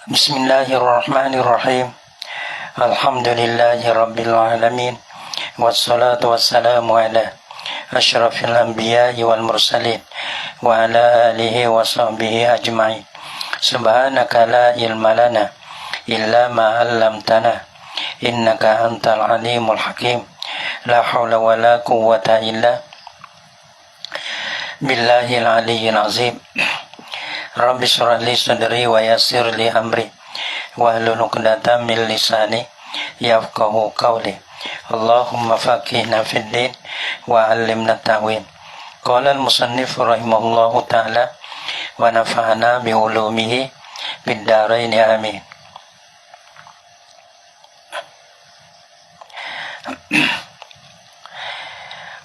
Bismillahirrahmanirrahim. Alhamdulillahi rabbil alamin. Wassalatu wassalamu ala asyrafil anbiya'i wal mursalin wa ala alihi wa sahbihi ajma'in. Subhanaka la ilma lana illa ma 'allamtana innaka antal alimul hakim. La haula wa la quwwata illa billahil aliyyil azim. Rabbi shrah li sadri wa yassir li amri wahlul 'uqdatam min lisani yafqahu qawli. Allahumma faqihna fid din wa 'allimna ta'wil. Qala al-musannif rahimahullahu ta'ala wa nafa'ana bi ulumihi fid dharain amin.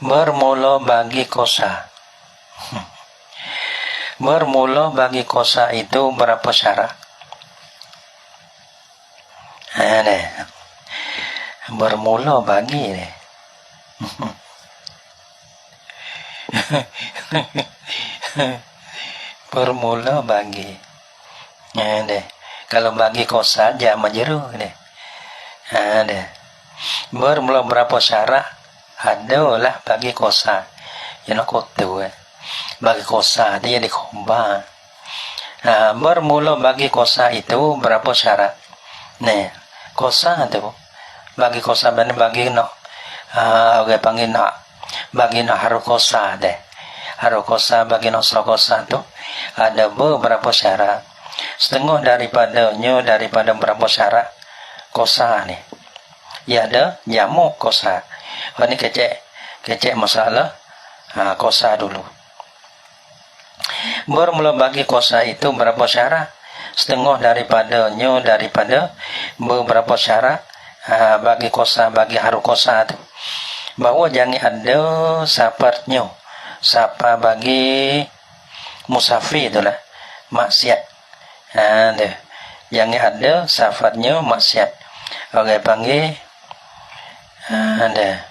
Bermula bagi kosa. Bermula bagi kosa itu berapa syarat? Bermula bagi deh. Bermula bagi. Deh. Kalau bagi kosa aja menjeruh deh. Deh. Bermula berapa syarat? Adalah bagi kosa. Yang aku tahu bagi kosa dia dikhomba. Bermula bagi kosa itu berapa syarat? Nih, kosa itu bagi kosa benar bagi no. Oke panggil no. Bagi no haru kosa deh. Haru kosa bagi no kosa tu ada beberapa syarat. Setengah daripada berapa syarat kosa nih. Ya ada jamu kosa. Ini kecek masalah kosa dulu. Bermula bagi kosa itu berapa syarat? Setengah daripada beberapa syarat bagi kosa, bagi haru kosa itu. Bahwa jangan ada saparnya. Sapa bagi musafir itulah maksiat. Jangan ada safarnya maksiat. Oke panggil ada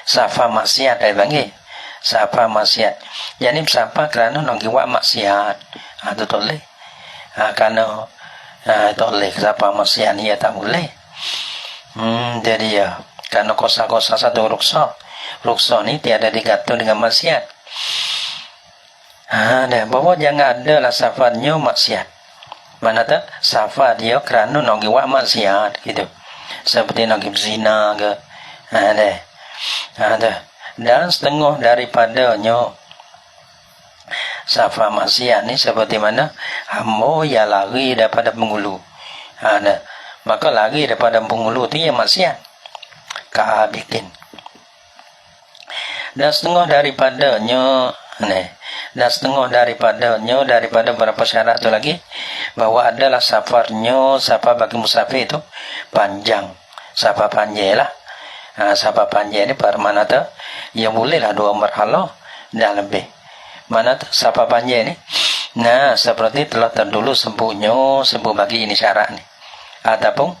safa maksiat ada panggil. Sapa maksiat. Jadi sapa kerana nak buat maksiat. Itu boleh. Kerana boleh sapa maksiat ni tak boleh. Jadi ya, kerana kosa-kosa satu ruksa. Ruksa ni tiada digatur dengan maksiat. Bahawa jangan ada lah safarnya maksiat. Mana tak? Safar dia kerana nak buat maksiat gitu. Seperti nak berzina ke. Dan setengah daripadanya safa maksiat ni seperti mana hamba yang lari daripada penghulu. Maka lari daripada penghulu tu yang maksiat bikin. Dan setengah daripadanya daripada berapa syarat tu lagi bahawa adalah safarnya safar bagi musafir itu panjang. Safar panjang lah. Safar panjang ni bermakna tu ya bolehlah 2 marhalah dan lebih. Mana tu safar panjang ni? Seperti telah terdulu sebut bagi ini syarat ni. Ataupun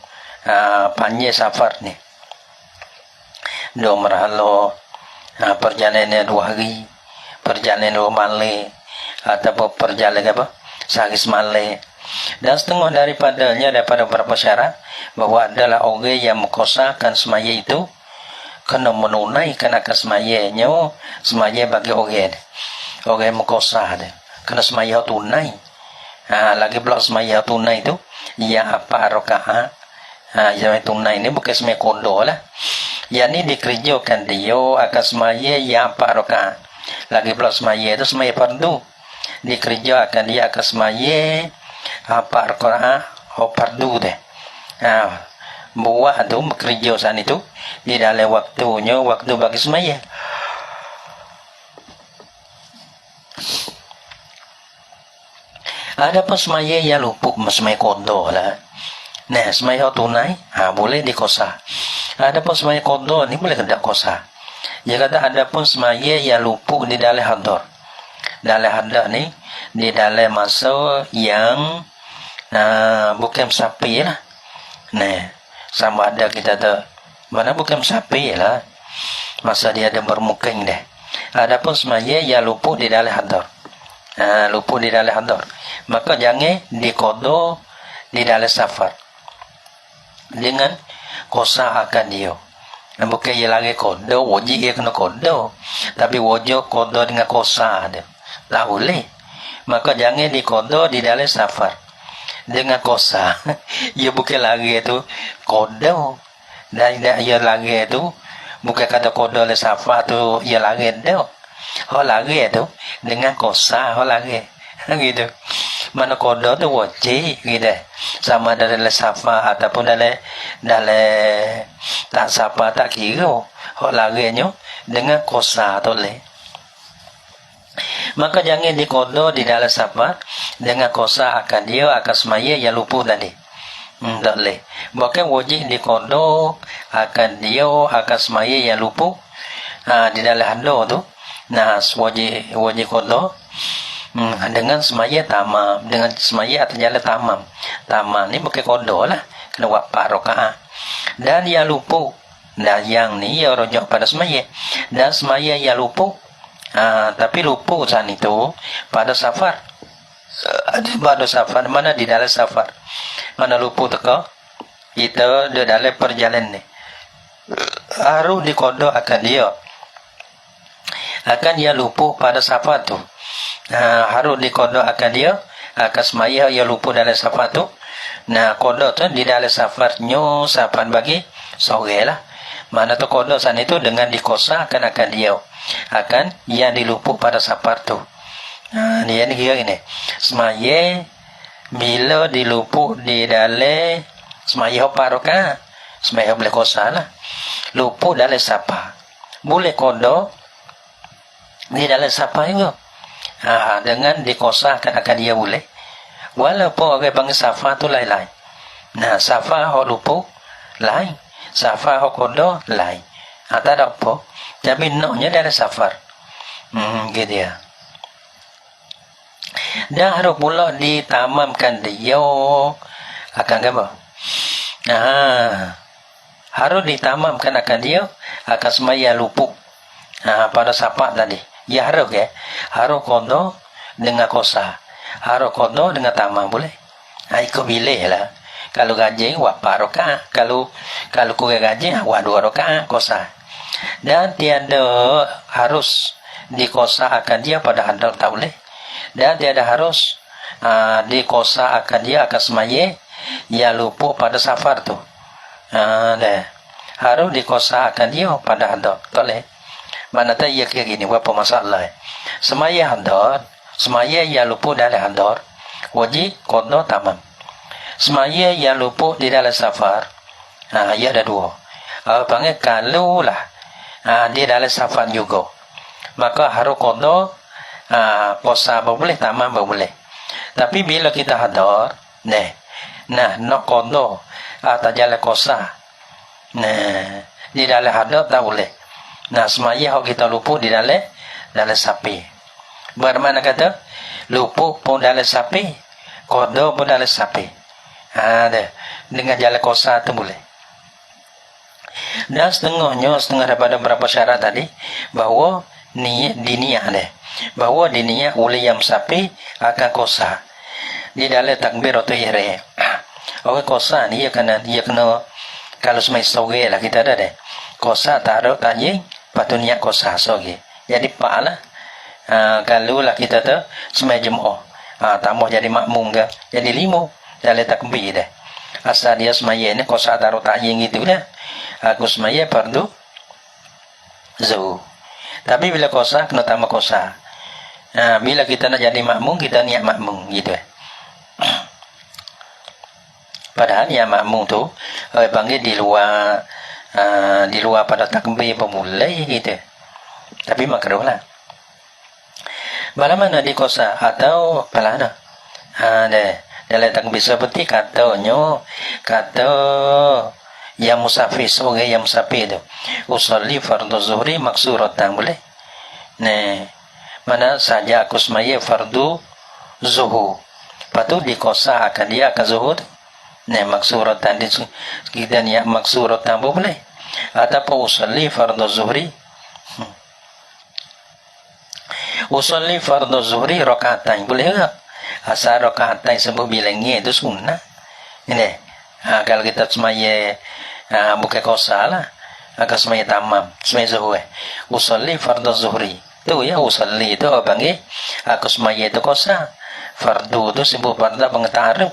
panjang safar ni 2 marhalah, perjalanan 2 hari, perjalanan 2 malam, ataupun perjalanan apa? Sehari semalam. Dan setengah daripada beberapa syarat bahawa adalah orang yang mengkosakan semaya itu kena menunaikan akan semaya bagi orang yang mengkosah dia kena semaya tunai. Lagi pula semaya tunai itu yang apa rakaat. Yang tunai ini bukan semaya kondo lah. Yang ni dikerjakan dia akan semaya yang apa rakaat. Lagi pula semaya itu semaya fardu. Dikerjakan dia akan semaya apa rakaat fardu deh. Buat tu bekerja sana itu di dalam waktu bagi semaya. Ada pun semaya yang lupuk semaya kondo lah. Semaya tunai boleh dikosa. Ada pun semaya kondo ni boleh tidak kosa. Dia kata ada pun semaya yang lupuk di dalam hadar. Dalam hadar ni di dalam masa yang bukan sapi lah. Sama ada kita tu mana bukan sapi lah. Masa dia ada bermukim deh. Adapun semaya yang luput di dalam hadar. luput di dalam hadar, maka jangan dikodok di dalam safar dengan kosa akan dia. Bukan ia lagi kodok, wajib ia kena kodok, tapi wajib kodok dengan kosa dia, tak boleh. Maka jangan dikodok di dalam safar dengan kosa. Ia bukan lagi itu kodok, dan ia lagi itu bukan kata kodok le safar tu ia lagi itu. Lagi itu dengan kosa, lagi gitu. Mana kodok tu wajib gitu. Sama dalam safa ataupun dalam tak safa tak kira. Lagi nyo dengan kosa tu le. Maka jangan dikodok di dalam safa dengan kosa akan dia akan semaya yang lupa tadi. Tak le. Bahkan wajib dikodok akan dia akan semaya yang lupa di dalam hadar tu. Nah, wajib kodok dengan semaya tamam, dengan semaya atau jalan tamam. Tamam ni bukan kodok lah, kena buat 4 rakaat. Dan yang lupa, dan yang ni yang rujuk pada semaya. Dan semaya yang lupa, tapi lupa saat itu pada safar. Pada safar, mana di dalam safar, mana lupa teka, itu di dalam perjalanan ni. Harus dikodok akan dia. Akan dia lupa pada safar tu. Harus dikodok akan dia akan semaya ia lupa dalam safar tu. Nah, kodok tu di dalam safarnya safar bagi sore lah. Mana tu kodok sana itu dengan dikosakan akan dia akan yang dilupa pada safar tu. Dia ni kira ini. Semaya bila dilupa di dalam semaya 4 rakaat, semaya boleh kosa lah. Lupa dalam safar, boleh kodok di dalam safar juga. Dengan dikosakan akan dia boleh. Walaupun orang panggil safar tu lain-lain. Nah, safar hok lupa lain, safar hok kodok lain. Tak ada apa. Tapi naknya dalam safar. Gitu ya. Dan harus pula ditamamkan dia akan apa? Harus ditamamkan akan dia akan semaya lupa pada safar tadi. Ya harus harus kodok dengan kosa, harus kodok dengan tamam boleh. Ikut pilih lah. Kalau gaji buat 4 rakaat, kalau kurang gaji buat 2 rakaat kosa. Dan tiada harus dikosa akan dia pada hadar tak boleh. Dan tiada harus dikosa akan dia akan semaya yang lupa pada safar tu. Harus dikosa akan dia pada hadar tak boleh. Mana tak ia kira gini, berapa masalah. Semaya hadar, semaya yang lupa dalam hadar, wajib kodok tamam. Semaya yang lupa di dalam safar, ia ada 2. Panggil kalau lah, di dalam safar juga, maka harus kodok, kosa boleh, tamam boleh. Tapi bila kita hadar, nak kodok, atau jalan kosa, di dalam hadar tak boleh. Nah, semaya kita lupa di dalam sapi. Bermakna kata lupa pun dalam sapi, kodok pun dalam sapi. Dengan jalan kosa tu boleh. Dan setengah daripada berapa syarat tadi bahawa diniat bahawa diniat oleh yang sapi akan kosa di dalam takbir atau ihram. Orang kosa ni dia kena kalau semai sore lah kita ada kosa taruh tanya patut niat kosa sore. Jadi pak lah. Kalau lah kita tu semai jemaah, tambah jadi makmum ke, jadi 5 dalam takbir dah. Asal dia semaya ni kosa taruh tanya gitu dah. Aku semaya fardu zuhur. Tapi bila kosa kena tambah kosa. Bila kita nak jadi makmum, kita niat makmum gitu. Padahal yang makmum tu panggil di luar pada takbir pemulai gitu. Tapi makruh lah. Bagaimana di kosa atau pelana? Dalam takbir seperti kata yang musafir, sebagai yang musafir tu usolli fardu zuhri maksuratan boleh. Mana saja aku semaya fardu zuhur, lepas tu di kosa akan dia akan zuhur. Maksuratan kita niat maksuratan boleh. Ataupun usolli fardu zuhri Usolli fardhu zuhri rakaatain. Boleh tak? Asal rakaatain sebut bilangnya itu sunnah. Ini. Kalau kita semaya bukan kosa lah. Akan semaya tamam. Semaya zuhur. Usolli fardhu zuhri. Itu ya usolli itu panggil. Aku semaya itu kosa. Fardu itu sebut fardu panggil ta'arif.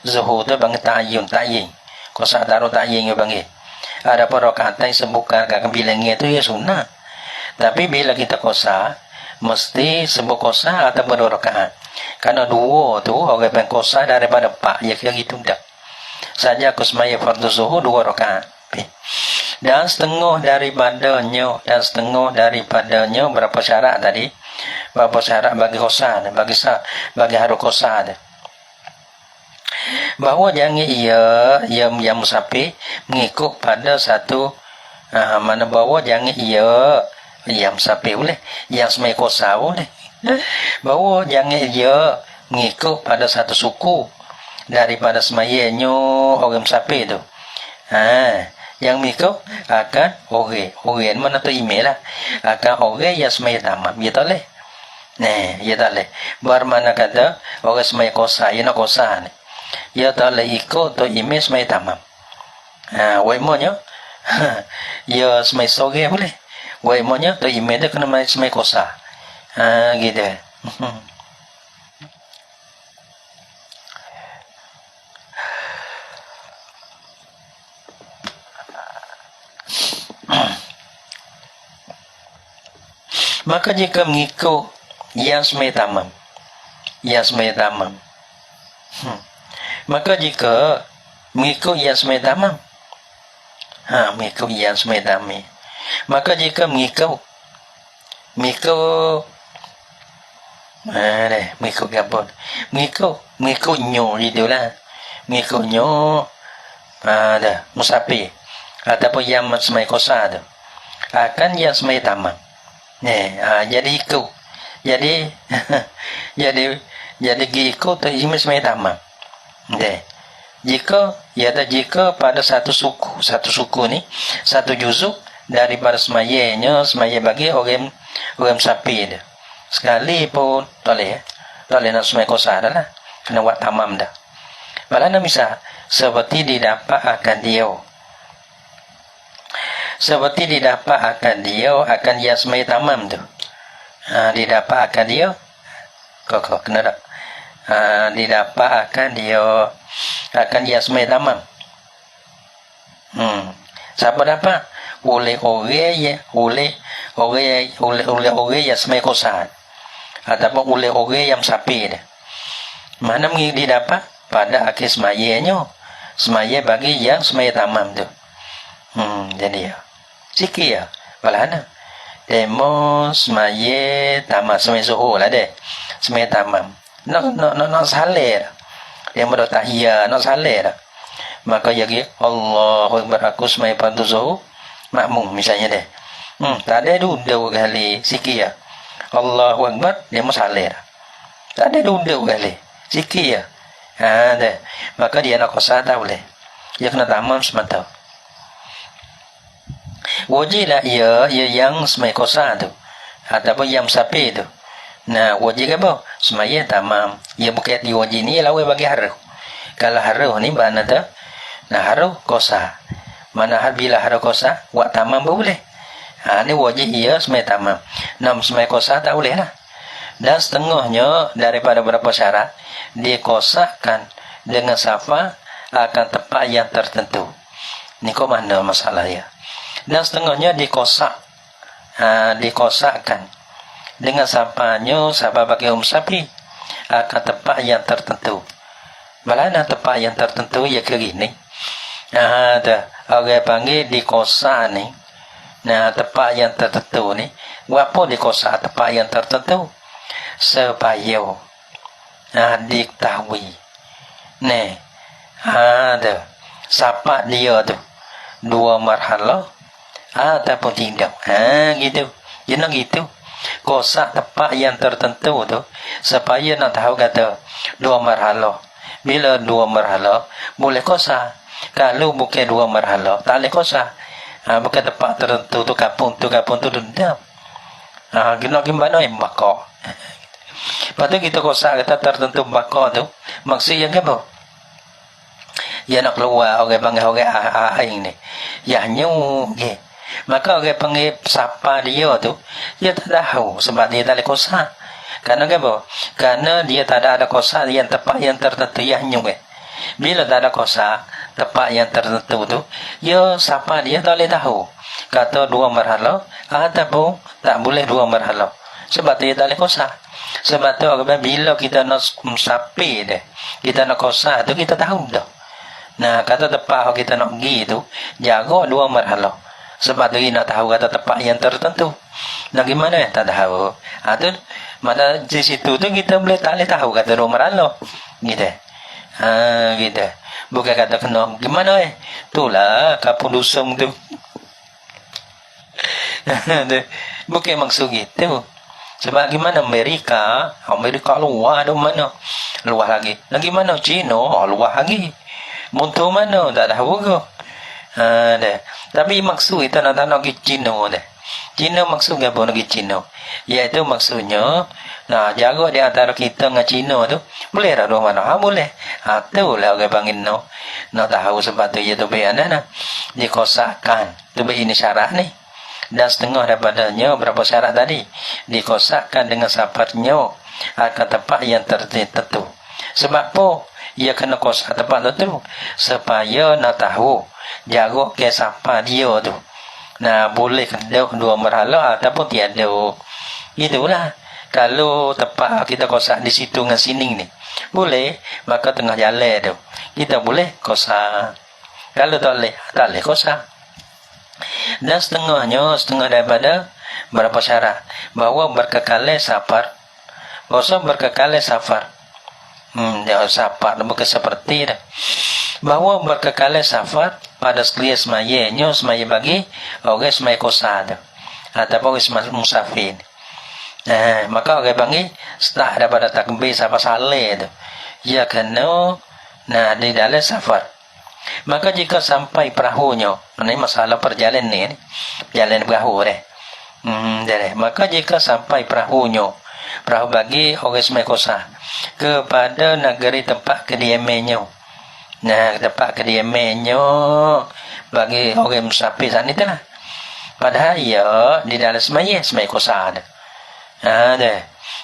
Zuhur itu panggil ta'yin. Kosa taruh ta'yin ya panggil. Ada rakaatain sebutkan kakak bilangnya itu ya sunnah. Tapi bila kita kosa, mesti sebut kosa atau berrakaat. Karena dua tu orang yang kosa daripada pak, ya kira gitu dah. Saja aku semaya fardu zuhur 2 rakaat. Dan setengah daripadanya berapa syarat tadi? Berapa syarat bagi kosa, bagi haru kosa ada. Bahawa jangan ia musafir mengikut pada satu mana bahawa jangan ia musafir boleh, yang semai kosa boleh. Bahawa jangan ia mengikut pada satu suku daripada semayanya orang musafir tu. Yang mengikut akan orang mana tu email lah akan orang yang semai tamam. Ya tak boleh. Ya tak boleh. Bermana kata orang semai kosa, ia nak kosa ni. Ya tak boleh ikut tu email semai tamam. Waimonya ya semai sore boleh. Waimonya tu email dia kena semai kosa. Gitu. Maka jika mengikut yang semai tamam, maka jika mengikut yang semai tamam, mengikut yang semai tamam, maka jika mengikut gabon, mengikut nyo itulah, mengikut nyo ada musafir ataupun yang semai kosa tu akan yang semai tamam. Jadi ikut. Jadi ikut tu semai tamam. Jika pada satu suku ni, satu juzuk daripada semaya bagi orang musafir dah. Sekali pun tak boleh nak semai kosa dah lah. Kena buat tamam dah. Malah misal seperti didapat akan dia. Seperti didapat akan dia akan yang semai tamam tu. Didapat akan dia. Kok kena tak? Didapat akan dia akan yang semai tamam. Siapa dapat? Oleh orang yang semai kosa. Ataupun oleh orang yang musafir. Mana didapat? Pada akhir semayanya. Semaya bagi yang semai tamam tu. Jadi ya. Sikit ya. Balana. Demo semaya tamam. Semai zuhur lah deh. Semai tamam. Nak salir. Demo dah tahiyah. Nak salir dah. Maka ya ki Allahu Akbar aku semai fardu zuhur. Makmum misalnya deh. Tak ada duduk kali. Sikit ya. Allahu Akbar. Demo salir. Tak ada duduk kali. Sikit ya. Dah. Maka dia nak kosa tak boleh. Dia kena tamam semata. Wajib lah ia yang semai kosa tu ataupun yang musafir tu. Wajib apa? Semaya tamam. Ia bukan di wajib ni lawan bagi haruh. Kalau haruh ni mana tu? Haruh kosa. Mana bila haruh kosa buat tamam boleh. Ni wajib ia semai tamam. Semai kosa tak boleh lah. Dan setengahnya daripada berapa syarat dikosakan dengan safa akan tempat yang tertentu. Ni kok mana masalah ya? Dan setengahnya dikosakkan dengan sampahnya sahabat bagi musafir akan tempat yang tertentu. Mana tempat yang tertentu ya ke gini. Orang panggil dikosak ni. Tempat yang tertentu ni. Apa dikosak tempat yang tertentu? Supaya diketahui. Siapa dia tu? 2 marhalah ataupun tidak. Gitu. Jangan gitu. Kosak tempat yang tertentu tu supaya nak tahu kata 2 marhalah. Bila 2 marhalah boleh kosak. Kalau bukan 2 marhalah tak boleh kosak. Bukan tempat tertentu tu kapung tu dendam. Gimana maka Lepas tu kita kosak kata tertentu bakar tu, maksudnya apa? Ya nak keluar orang panggil orang aing ni. Ya nyu ke. Maka orang panggil siapa dia tu, dia tak tahu sebab dia tak ada kosak. Karena apa? Karena dia tak ada kosak yang tepat yang tertentu yang nyu ke. Bila tak ada kosak tepat yang tertentu tu, ya siapa dia tak boleh tahu. Kata dua marhala ataupun tak boleh dua marhala. Sebab dia tak boleh kosak. Sebab tu bila kita nak sapi dia, kita nak kosak tu kita tahu dah. Nah, kata tepat kita nak pergi tu, jaga dua marhala. Sebab tu nak tahu kata tepat yang tertentu. Nah, gimana ya? Tak tahu. Tu maka di situ tu kita boleh tak boleh tahu kata dua marhala. Gitu. Gitu. Bukan kata kena gimana itulah kapung dusung tu. Bukan maksud gitu. Sebab gimana Amerika luar ada mana? Luar lagi. Lagi mana China? Luar lagi. Mutu mana? Tak tahu ke? Tapi maksud kita nak pergi China dah. China maksud apa nak pergi China? Iaitu maksudnya jaga di antara kita dengan China tu boleh tak dua mana? Boleh. Itulah orang panggil no. Nak tahu sebab tu iaitu bayana nah. Dikosakkan. Tu ini syarat ni. Dan setengah daripadanya berapa syarat tadi dikosakkan dengan saparnya akan tempat yang tertentu. Sebab apa ia kena kosak tempat tertentu? Supaya nak tahu jaga ke siapa dia tu. Nah, boleh kena dua marhala ataupun tiada. Itulah kalau tempat kita kosak di situ dengan sini ni boleh, maka tengah jalan tu kita boleh kosak. Kalau tak boleh kosak. Dan setengah daripada berapa syarat bahawa berkekal safar. Bahawa berkekal safar. Dia safar bukan seperti dah. Bahawa berkekal safar pada sekalian semaya bagi orang semaya kosa tu. Ataupun orang musafir. Maka orang panggil start daripada takbir sampai saleh tu. Ia kena di dalam safar. Maka jika sampai perahunya, ini masalah perjalanan ni, jalan perahu deh. Maka jika sampai perahu bagi orang semai kosa kepada negeri tempat kediamannya. Nah, tempat kediamannya bagi orang musafir sana itu lah. Padahal ia di dalam semai kosa ada.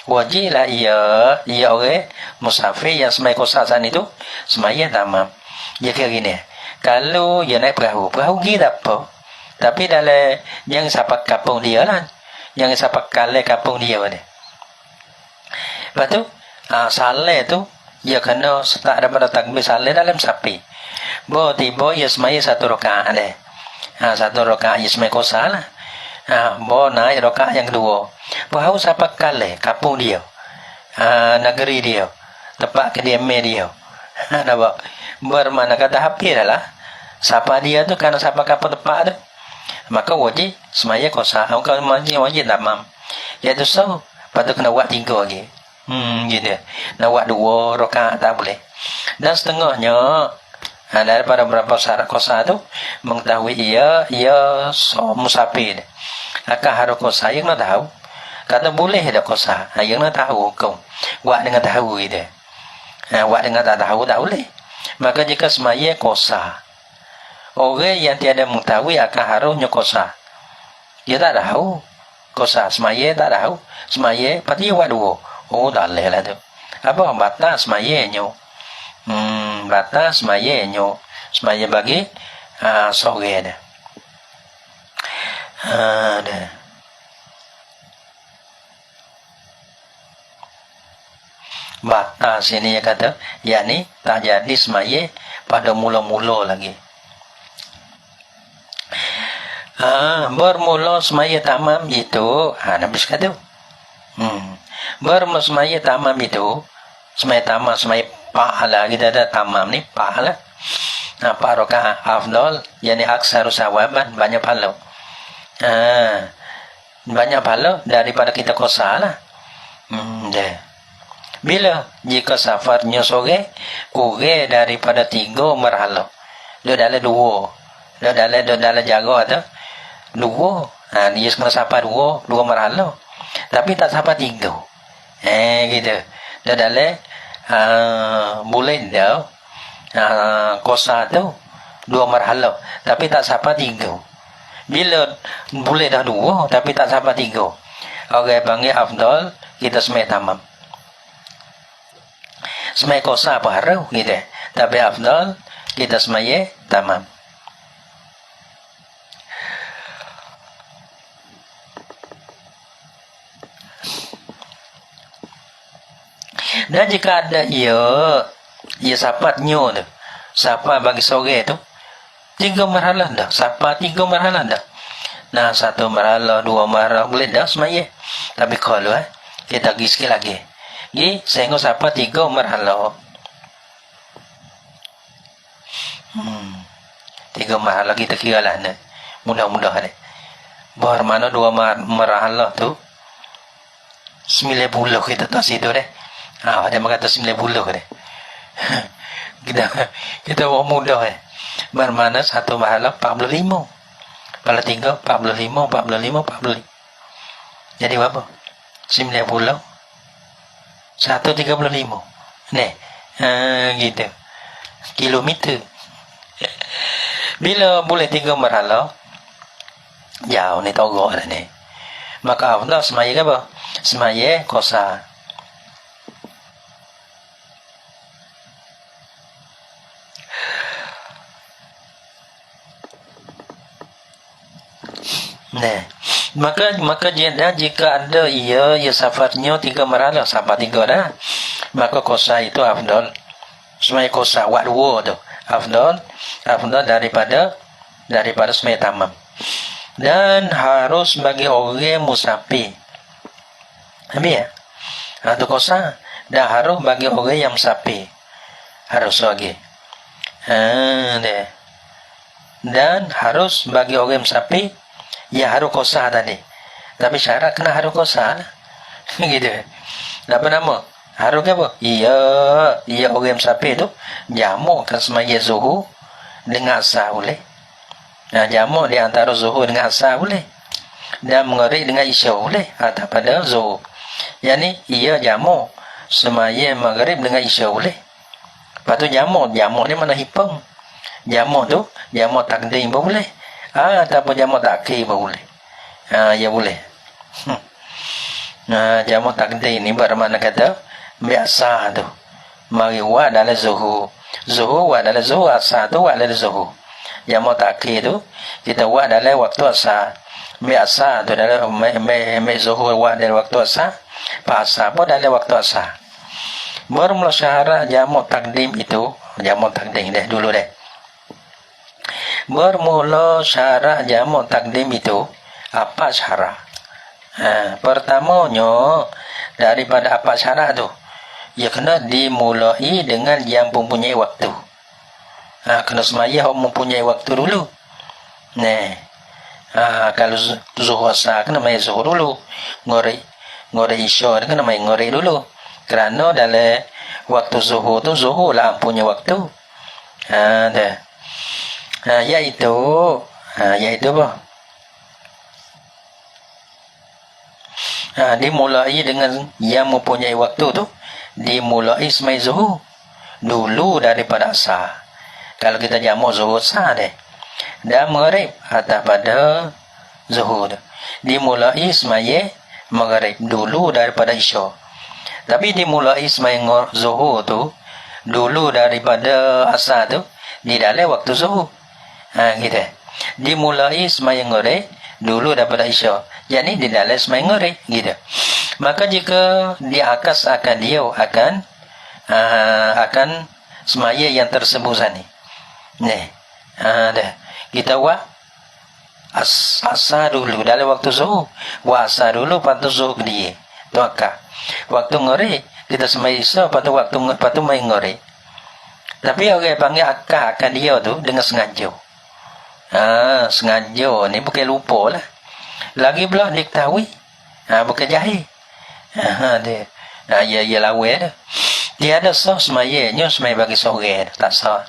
Wajiblah ia orang musafir yang semai kosa sana itu semai tamam. Dia kira gini, kalau dia naik perahu pergi tak apa. Tapi dalam yang siapa kampung dia lah. Yang siapa kale kampung dia ni. Lepas tu, saleh tu, dia kena start daripada takbir saleh dalam sapi. Tiba dia semaya satu rakaat deh. Satu rakaat dia semaya kosa lah. Naik rakaat yang kedua. Perahu siapa kale kampung dia. Negeri dia. Tempat kediaman dia. Nampak? Bermakna kata hampir lah. Siapa dia tu karena siapa kapal tempat tu. Maka wajib semaya kosa. Kalau wajib tamam. Iaitu so. Lepas tu kena buat 3 lagi. Gitu. Nak buat 2 rakaat tak boleh. Dan setengahnya daripada berapa syarat kosa tu mengetahui ia musafir. Akan harus kosa yang nak tahu. Kata boleh ada kosa. Yang nak tahu hukum. Buat dengan tahu gitu. Buat dengan tak tahu tak boleh. Maka jika semaya kosa, orang yang tiada mengetahui akan harusnya kosa. Dia tak tahu kosa, semaya tak tahu. Semaya pasti buat 2. Tak boleh lah tu. Apa batas semayanya? Batas semayanya. Semaya bagi sore dah. Dah. Batas ini dia kata, yakni tak jadi semaya pada mula-mula lagi. Bermula semaya tamam itu, Nabi kata, bermula semaya tamam itu, semaya tamam, semaya pahala kita ada tamam ni pahala. Pak rakaat afdal, yakni aksaru sawaban, banyak pahala. Banyak pahala daripada kita kosa lah. Dah. Bila jika safarnya sore kurang daripada 3 marhala. Dia dalam 2. Dia dalam jaga tu 2. Dia kena safar 2 marhala. Tapi tak safar 3. Gitu. Dan boleh dah kosa tu 2 marhalah tapi tak sampai 3. Bila boleh dah 2 tapi tak sampai 3, orang panggil afdal kita semai tamam. Semai kosa apa haru gitu. Tapi afdal kita semai tamam. Dan jika ada ia sapatnya tu, sapa bagi sore tu 3 marhalah dah, sapa 3 marhalah dah. Nah 1 marhalah 2 marhalah boleh dah semaya. Tapi kalau kita pergi sikit lagi, sehingga sapa 3 marhalah. 3 marhalah kita kira lah ni. Mudah-mudahan ni. Bermana 2 marhalah tu 90 kita tak situ deh. Ada mengata 90 deh. kita orang mudah bermana 1 marhalah 45. Kalau 3 45 45. Jadi berapa? 90 135. Nih. Gitu. Kilometer. Bila boleh 3 marhalah jauh ni togok dah ni. Maka afdal semaya apa? Semaya kosa. Nah, maka jika ada ia safarnya 3 marhalah sampai 3 dah, maka kosa itu afdal. Semaya kosa wa 2 tu afdal daripada semaya tamam. Dan harus bagi orang musafir. Habis ya? Tu kosa dan harus bagi orang yang musafir. Harus lagi. Dan harus bagi orang musafir ya harus kosa tadi. Tapi syarat kena harus kosa lah. Gitu. Apa nama? Harus apa? Iya orang musafir tu jamu kan semaya zuhur dengan asar boleh. Jamu di antara zuhur dengan asar boleh. Dan mengerik dengan isya boleh atau pada zuhur. Yang ni ia jamu semaya maghrib dengan isya boleh. Lepas tu jamu ni mana hipang. Jamu tu jamu takdim pun boleh. Ataupun jamu takhir pun boleh. Ya boleh. Jamu takdim ni bermakna kata biasa tu. Mari wa dalam zuhur. Zuhur wa dalam zuhur, asar tu wa dalam zuhur. Jamu takhir tu kita wa dalam waktu asar. Biasa tu dalam zuhur wa dalam waktu asar. Asar pun dalam waktu asar. Bermula syarat jamu takdim itu, jamu takdim dulu deh. Bermula syarat jamu takdim itu apa syarat? Pertamanya daripada apa syarat tu? Ya kena dimulai dengan yang mempunyai waktu. Kena semaya mempunyai waktu dulu. Kalau zuhur asar kena main zuhur dulu. Ngori isya kena main ngori dulu. Kerana dalam waktu zuhur tu zuhur lah punya waktu. Iaitu apa? Dimulai dengan yang mempunyai waktu tu, dimulai semai zuhur dulu daripada asar. Kalau kita jamu zuhur asar deh, dan maghrib atas pada zuhur, dimulai semai maghrib dulu daripada isya. Tapi dimulai semai zuhur tu dulu daripada asar tu di dalam waktu zuhur. Gitu. Dimulai semai maghrib dulu daripada isya. Jadi di dalam semai maghrib gitu. Maka jika diakas akan dia akan semaya yang tersebut ni. Dah. Kita asar dulu dalam waktu zuhur. Asar dulu patut zuhur dia. Tu akak. Waktu maghrib kita semai isya patut main maghrib. Tapi orang panggil akak akan dia tu dengan sengaja. Sengaja ni bukan lupa lah. Lagi pula diketahui. Bukan jahil. Dia. Ya lawa dah. Dia ada sah semayanya semaya bagi sore. Tak sah.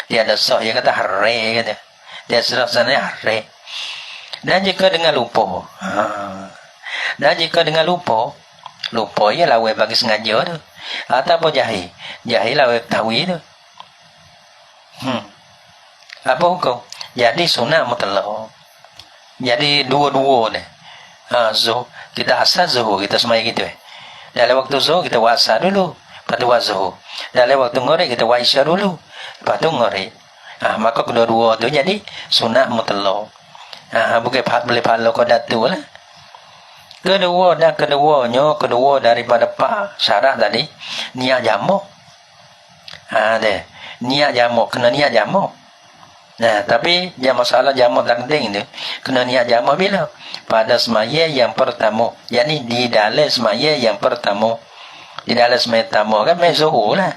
Dia ada sah. Dia kata hari kata. Dia serah sana hari. Dan jika dengan lupa. Dan jika dengan lupa ya lawe bagi sengaja tu. Ataupun jahil lawe ketahui tu. Apa hukum? Jadi sunat mutlak. Jadi dua-dua ni. Zuhur. Kita asal zuhur, kita semaya gitu. Dalam waktu zuhur kita buat asar dulu. Lepas tu buat zuhur. Dalam waktu ngorek kita buat isya dulu. Lepas tu ngorek. Maka kedua-dua tu jadi sunat mutlak. Bukan boleh pahala kodat tu lah. Kedua daripada syarat tadi niat jamak. Niat jamak, kena niat jamak. Tapi masalah jamak takdim tu kena niat jamak bila? Pada semaya yang pertama. Yakni di dalam semaya yang pertama. Di dalam semaya pertama kan main zuhur lah.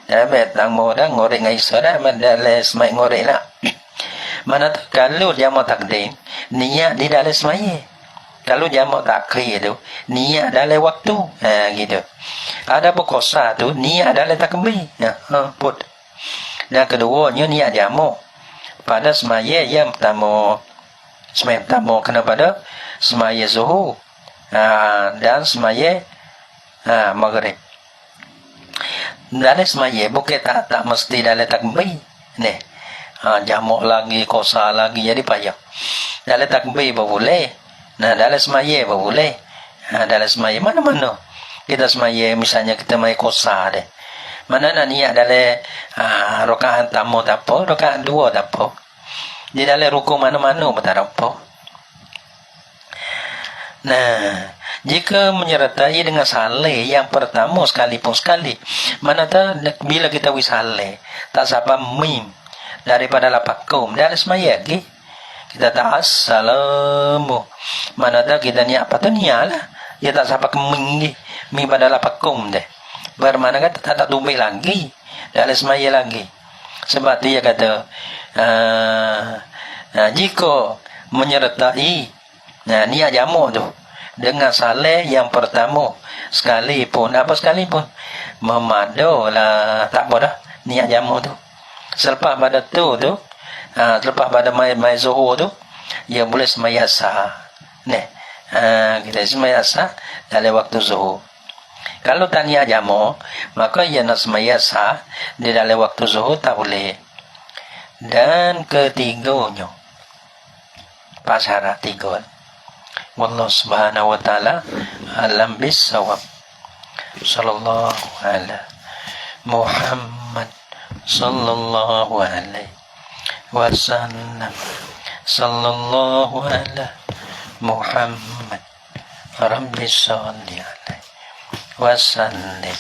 Dalam pertama dah ngorek dengan isya dah, dalam semaya ngorek lah. Mana tu kalau jamak takdim niat di dalam semaya. Kalau jamak takhir tu niat dalam waktu. Gitu. Ada berkosa tu niat dalam takbir. Put. Dan keduanya niat jamak pada semaya yang pertama. Semaya pertama kena pada semaya zuhur. Dan semaya maghrib. Dalam semaya bukan tak mesti dalam takbir. Ni. Jamak lagi, kosa lagi jadi payah. Dalam takbir boleh. Dalam semaya boleh. Dalam semaya mana-mana. Kita semaya misalnya kita main kosa deh. Mana nak niat dalam rakaat pertama tak apa, rakaat dua tak apa. Di dalam rukuk mana-mana pun tak apa. Jika menyertai dengan saleh yang pertama sekalipun sekali. Mana tak bila kita wisaleh tak sampai mim daripada lapakum dalam semaya lagi. Kita tak assalamu. Mana tak kita niat apa tu niat lah. Dia tak sampai ke mim pada lapakum deh. Bermana kata tak tumbuh lagi dalam semaya lagi. Sebab dia kata jika menyertai niat jamak tu dengan saleh yang pertama sekalipun memadalah tak apa dah niat jamak tu. Selepas pada tu selepas pada mai zuhur tu ia boleh semaya asar. Kita semaya asar dalam waktu zuhur. Kalau tak niat jamak, maka ia nak semaya sah di dalam waktu zuhur tak boleh. Dan ketiganya, syarat tiga. Wallahu subhanahu wa ta'ala alam bisawab. Sallallahu ala Muhammad sallallahu alaihi wasallam. Sallallahu ala Muhammad Rabbi salli alaihi wasallam.